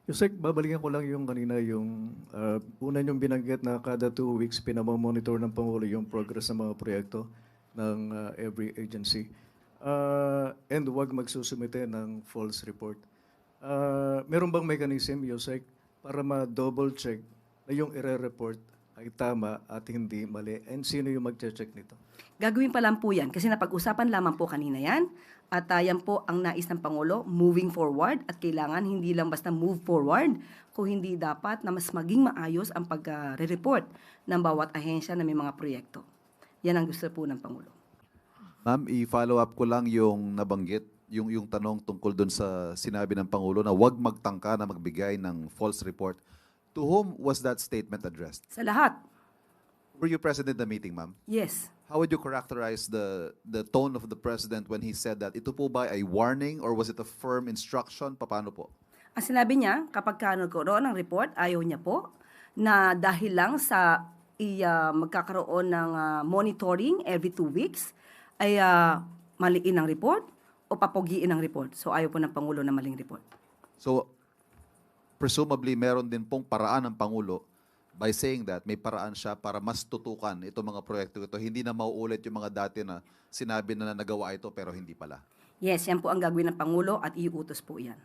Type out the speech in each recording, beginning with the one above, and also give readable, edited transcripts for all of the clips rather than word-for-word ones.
Yusek, babalikan ko lang yung kanina, yung una yung binanggit na kada 2 weeks pinamamonitor ng Pangulo yung progress ng mga proyekto ng every agency. And huwag magsusumite ng false report. Meron bang mechanism, Yusek, para ma-double check na yung ire-report ay tama at hindi mali? And sino yung mag-check nito? Gagawin pa lang po yan kasi napag-usapan lamang po kanina yan at yan po ang nais ng Pangulo, moving forward at kailangan hindi lang basta move forward kung hindi dapat na mas maging maayos ang pag-report ng bawat ahensya na may mga proyekto. Yan ang gusto po ng Pangulo. Ma'am, i-follow up ko lang yung nabanggit, yung tanong tungkol dun sa sinabi ng Pangulo na huwag magtangka na magbigay ng false report. To whom was that statement addressed? Sa lahat, Were you present in the meeting, ma'am? yes. How would you characterize the tone of the President when he said that? Ito po ba ay warning or was it a firm instruction? Paano po? Ang sinabi niya, kapag nagkaroon ng report, ayaw niya po na dahil lang sa magkakaroon ng monitoring every 2 weeks, ay maliin ang report o papogiin ang report. So ayaw po ng Pangulo na maling report. So, presumably meron din pong paraan ng Pangulo by saying that may paraan siya para mas tutukan itong mga proyekto ito. Hindi na mauulit yung mga dati na sinabi na nagawa ito pero hindi pala. Yes, yan po ang gagawin ng Pangulo at iuutos po yan.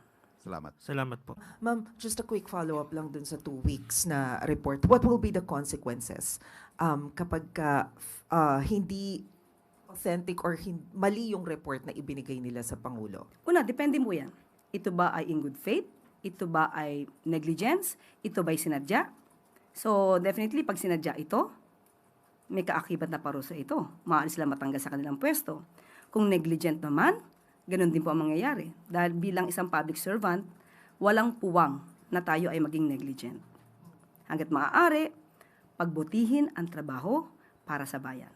Salamat. Salamat po. Ma'am, just a quick follow-up lang dun sa 2 weeks na report. What will be the consequences kapag hindi authentic or mali yung report na ibinigay nila sa Pangulo? Una, depende mo yan. Ito ba ay in good faith? Ito ba ay negligence? Ito ba ay sinadya? So, definitely, pag sinadya ito, may kaakibat na parusa ito. Maaari sila matanggal sa kanilang pwesto. Kung negligent naman, ganun din po ang mangyayari. Dahil bilang isang public servant, walang puwang na tayo ay maging negligent. Hanggat maaari, pagbutihin ang trabaho para sa bayan.